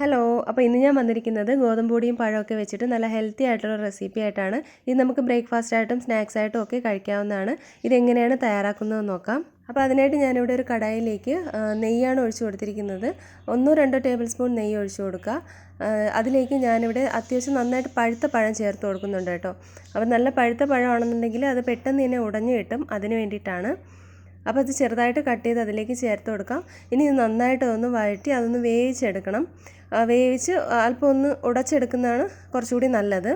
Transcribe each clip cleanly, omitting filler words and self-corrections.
Hello, അപ്പോൾ ഇന്ന് ഞാൻ വന്നിരിക്കുന്നത് ഗോതമ്പ് പൊടിയും പഴമൊക്കെ വെച്ചിട്ട് നല്ല ഹെൽത്തി ആയിട്ടുള്ള റെസിപ്പി ആയിട്ടാണ്. ഇത് നമുക്ക് ബ്രേക്ക്ഫാസ്റ്റ് ആയിട്ടും സ്നാക്സ് ആയിട്ടും ഒക്കെ കഴിക്കാവുന്നതാണ്. ഇതെങ്ങനെയാണ് തയ്യാറാക്കുന്നതെന്ന് നോക്കാം. അപ്പോൾ അതിനായിട്ട് ഞാനിവിടെ ഒരു കടായിലേക്ക് നെയ്യാണ് ഒഴിച്ചു കൊടുത്തിരിക്കുന്നത്. 1-2 ടേബിൾ സ്പൂൺ നെയ്യ് ഒഴിച്ചു കൊടുക്കുക. അതിലേക്ക് ഞാനിവിടെ അത്യാവശ്യം നന്നായിട്ട് പഴുത്ത പഴം ചേർത്ത് കൊടുക്കുന്നുണ്ട് കേട്ടോ. അപ്പോൾ നല്ല പഴുത്ത പഴമാണെന്നുണ്ടെങ്കിൽ അത് പെട്ടെന്ന് തന്നെ ഉടഞ്ഞു കിട്ടും, അതിന് വേണ്ടിയിട്ടാണ്. അപ്പോൾ അത് ചെറുതായിട്ട് കട്ട് ചെയ്ത് അതിലേക്ക് ചേർത്ത് കൊടുക്കാം. ഇനി ഇത് നന്നായിട്ട് ഒന്ന് വഴറ്റി അതൊന്ന് വേവിച്ചെടുക്കണം. വേവിച്ച് അല്പം ഒന്ന് ഉടച്ചെടുക്കുന്നതാണ് കുറച്ചുകൂടി നല്ലത്.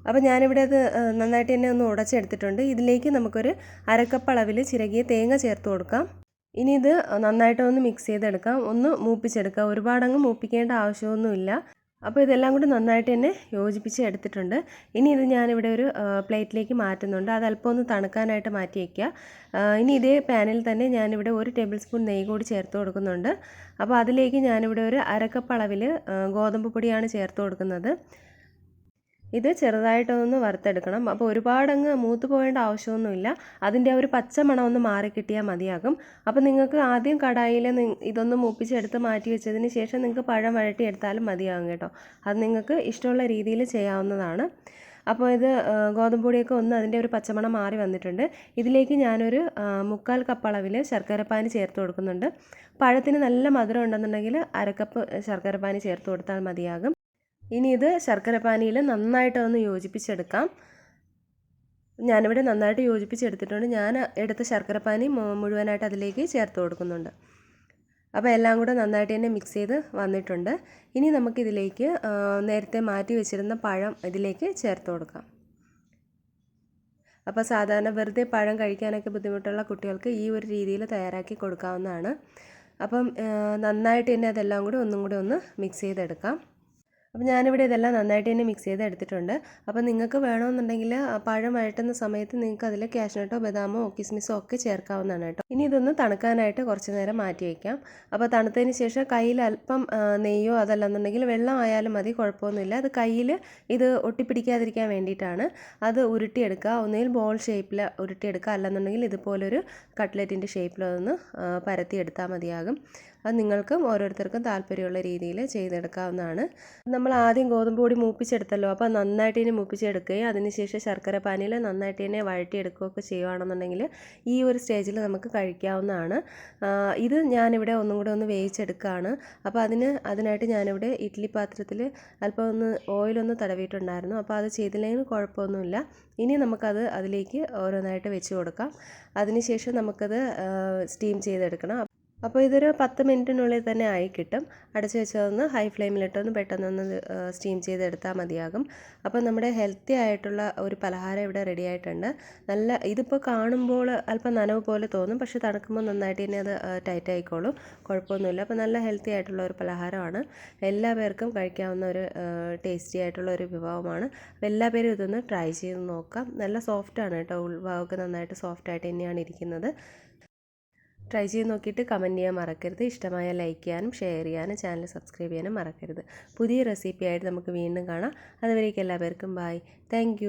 അപ്പോൾ ഞാനിവിടെ അത് നന്നായിട്ട് തന്നെ ഒന്ന് ഉടച്ചെടുത്തിട്ടുണ്ട്. ഇതിലേക്ക് നമുക്കൊരു അരക്കപ്പ് അളവിൽ ചിരകിയ തേങ്ങ ചേർത്ത് കൊടുക്കാം. ഇനി ഇത് നന്നായിട്ടൊന്ന് മിക്സ് ചെയ്തെടുക്കാം, ഒന്ന് മൂപ്പിച്ചെടുക്കാം. ഒരുപാടങ്ങ് മൂപ്പിക്കേണ്ട ആവശ്യമൊന്നുമില്ല. അപ്പോൾ ഇതെല്ലാം കൂടി നന്നായിട്ട് തന്നെ യോജിപ്പിച്ച് എടുത്തിട്ടുണ്ട്. ഇനി ഇത് ഞാനിവിടെ ഒരു പ്ലേറ്റിലേക്ക് മാറ്റുന്നുണ്ട്. അത് അല്പം ഒന്ന് തണുക്കാനായിട്ട് മാറ്റി വയ്ക്കുക. ഇനി ഇതേ പാനിൽ തന്നെ ഞാനിവിടെ 1 ടേബിൾ സ്പൂൺ നെയ്യ് കൂടി ചേർത്ത് കൊടുക്കുന്നുണ്ട്. അപ്പോൾ അതിലേക്ക് ഞാനിവിടെ ഒരു അരക്കപ്പ് അളവിൽ ഗോതമ്പ് പൊടിയാണ് ചേർത്ത് കൊടുക്കുന്നത്. ഇത് ചെറുതായിട്ടൊന്ന് വറുത്തെടുക്കണം. അപ്പോൾ ഒരുപാടങ്ങ് മൂത്ത് പോകേണ്ട ആവശ്യമൊന്നുമില്ല. അതിൻ്റെ ഒരു പച്ച മണം ഒന്ന് മാറിക്കിട്ടിയാൽ മതിയാകും. അപ്പോൾ നിങ്ങൾക്ക് ആദ്യം കടായിൽ ഇതൊന്ന് മൂപ്പിച്ചെടുത്ത് മാറ്റി വെച്ചതിന് ശേഷം നിങ്ങൾക്ക് പഴം വഴട്ടിയെടുത്താലും മതിയാകും കേട്ടോ. അത് നിങ്ങൾക്ക് ഇഷ്ടമുള്ള രീതിയിൽ ചെയ്യാവുന്നതാണ്. അപ്പോൾ ഇത് ഗോതമ്പ് പൊടിയൊക്കെ ഒന്ന് അതിൻ്റെ ഒരു പച്ചമണം മാറി വന്നിട്ടുണ്ട്. ഇതിലേക്ക് ഞാനൊരു 3/4 കപ്പ് അളവിൽ ശർക്കരപ്പാനി ചേർത്ത് കൊടുക്കുന്നുണ്ട്. പഴത്തിന് നല്ല മധുരം ഉണ്ടെന്നുണ്ടെങ്കിൽ അരക്കപ്പ് ശർക്കരപ്പാനി ചേർത്ത് കൊടുത്താൽ മതിയാകും. ഇനി ഇത് ശർക്കരപ്പാനിയിൽ നന്നായിട്ട് ഒന്ന് യോജിപ്പിച്ചെടുക്കാം. ഞാനിവിടെ നന്നായിട്ട് യോജിപ്പിച്ചെടുത്തിട്ടുണ്ട്. ഞാൻ എടുത്ത ശർക്കരപ്പാനി മുഴുവനായിട്ട് അതിലേക്ക് ചേർത്ത് കൊടുക്കുന്നുണ്ട്. അപ്പോൾ എല്ലാം കൂടെ നന്നായിട്ട് തന്നെ മിക്സ് ചെയ്ത് വന്നിട്ടുണ്ട്. ഇനി നമുക്കിതിലേക്ക് നേരത്തെ മാറ്റി വെച്ചിരുന്ന പഴം ഇതിലേക്ക് ചേർത്ത് കൊടുക്കാം. അപ്പോൾ സാധാരണ വെറുതെ പഴം കഴിക്കാനൊക്കെ ബുദ്ധിമുട്ടുള്ള കുട്ടികൾക്ക് ഈ ഒരു രീതിയിൽ തയ്യാറാക്കി കൊടുക്കാവുന്നതാണ്. അപ്പം നന്നായിട്ട് തന്നെ അതെല്ലാം കൂടി ഒന്നും കൂടി ഒന്ന് മിക്സ് ചെയ്തെടുക്കാം. അപ്പോൾ ഞാനിവിടെ ഇതെല്ലാം നന്നായിട്ട് തന്നെ മിക്സ് ചെയ്ത് എടുത്തിട്ടുണ്ട്. അപ്പോൾ നിങ്ങൾക്ക് വേണമെന്നുണ്ടെങ്കിൽ പഴം വഴറ്റുന്ന സമയത്ത് നിങ്ങൾക്ക് അതിൽ കാഷ്നട്ടോ ബദാമോ കിസ്മിസോ ഒക്കെ ചേർക്കാവുന്നതാണ് കേട്ടോ. ഇനി ഇതൊന്ന് തണുക്കാനായിട്ട് കുറച്ച് നേരം മാറ്റി വയ്ക്കാം. അപ്പോൾ തണുത്തതിന് ശേഷം കയ്യിൽ അല്പം നെയ്യോ അതല്ലെന്നുണ്ടെങ്കിൽ വെള്ളം ആയാലും മതി, കുഴപ്പമൊന്നുമില്ല. അത് കയ്യിൽ ഇത് ഒട്ടിപ്പിടിക്കാതിരിക്കാൻ വേണ്ടിയിട്ടാണ്. അത് ഉരുട്ടിയെടുക്കുക. ഒന്നുകിൽ ബോൾ ഷേപ്പിൽ ഉരുട്ടിയെടുക്കുക, അല്ലെന്നുണ്ടെങ്കിൽ ഇതുപോലൊരു കട്ട്ലറ്റിൻ്റെ ഷേപ്പിലൊന്ന് പരത്തിയെടുത്താൽ മതിയാകും. അത് നിങ്ങൾക്കും ഓരോരുത്തർക്കും താല്പര്യമുള്ള രീതിയിൽ ചെയ്തെടുക്കാവുന്നതാണ്. നമ്മൾ ആദ്യം ഗോതമ്പ് പൊടി മൂപ്പിച്ചെടുത്തല്ലോ, അപ്പോൾ നന്നായിട്ട് തന്നെ മൂപ്പിച്ചെടുക്കുകയും അതിനുശേഷം ശർക്കര പാനിയിൽ നന്നായിട്ട് തന്നെ വഴറ്റിയെടുക്കുകയൊക്കെ ചെയ്യുകയാണെന്നുണ്ടെങ്കിൽ ഈ ഒരു സ്റ്റേജിൽ നമുക്ക് കഴിക്കാവുന്നതാണ്. ഇത് ഞാനിവിടെ ഒന്നും കൂടെ ഒന്ന് വേവിച്ചെടുക്കുകയാണ്. അപ്പോൾ അതിനായിട്ട് ഞാനിവിടെ ഇഡ്ഡലി പാത്രത്തിൽ അല്പം ഒന്ന് ഓയിലൊന്ന് തടവിയിട്ടുണ്ടായിരുന്നു. അപ്പോൾ അത് ചെയ്തില്ലെങ്കിൽ കുഴപ്പമൊന്നുമില്ല. ഇനി നമുക്കത് അതിലേക്ക് ഓരോന്നായിട്ട് വെച്ച് കൊടുക്കാം. അതിനുശേഷം നമുക്കത് സ്റ്റീം ചെയ്തെടുക്കണം. അപ്പോൾ ഇതൊരു 10 മിനിറ്റിനുള്ളിൽ തന്നെ ആയി കിട്ടും. അടച്ചു വെച്ചതൊന്ന് ഹൈ ഫ്ലെയിമിലിട്ടൊന്ന് പെട്ടെന്നൊന്ന് സ്റ്റീം ചെയ്തെടുത്താൽ മതിയാകും. അപ്പോൾ നമ്മുടെ ഹെൽത്തി ആയിട്ടുള്ള ഒരു പലഹാരം ഇവിടെ റെഡി ആയിട്ടുണ്ട്. ഇതിപ്പോൾ കാണുമ്പോൾ അല്പം നനവ് പോലെ തോന്നും, പക്ഷേ തണുക്കുമ്പോൾ നന്നായിട്ട് തന്നെ അത് ടൈറ്റ് ആയിക്കോളും, കുഴപ്പമൊന്നുമില്ല. അപ്പോൾ നല്ല ഹെൽത്തി ആയിട്ടുള്ള ഒരു പലഹാരമാണ്. എല്ലാ പേർക്കും കഴിക്കാവുന്ന ഒരു ടേസ്റ്റി ആയിട്ടുള്ള ഒരു വിഭവമാണ്. അപ്പോൾ എല്ലാ പേരും ഇതൊന്ന് ട്രൈ ചെയ്ത് നോക്കാം. നല്ല സോഫ്റ്റാണ് കേട്ടോ, ഉൾഭാഗമൊക്കെ നന്നായിട്ട് സോഫ്റ്റായിട്ട് തന്നെയാണ് ഇരിക്കുന്നത്. ട്രൈ ചെയ്ത് നോക്കിയിട്ട് കമൻറ്റ് ചെയ്യാൻ മറക്കരുത്. ഇഷ്ടമായ ലൈക്ക് ചെയ്യാനും ഷെയർ ചെയ്യാനും ചാനൽ സബ്സ്ക്രൈബ് ചെയ്യാനും മറക്കരുത്. പുതിയ റെസിപ്പി ആയിട്ട് നമുക്ക് വീണ്ടും കാണാം. അതുവരേക്കും എല്ലാവർക്കും ബൈ. താങ്ക്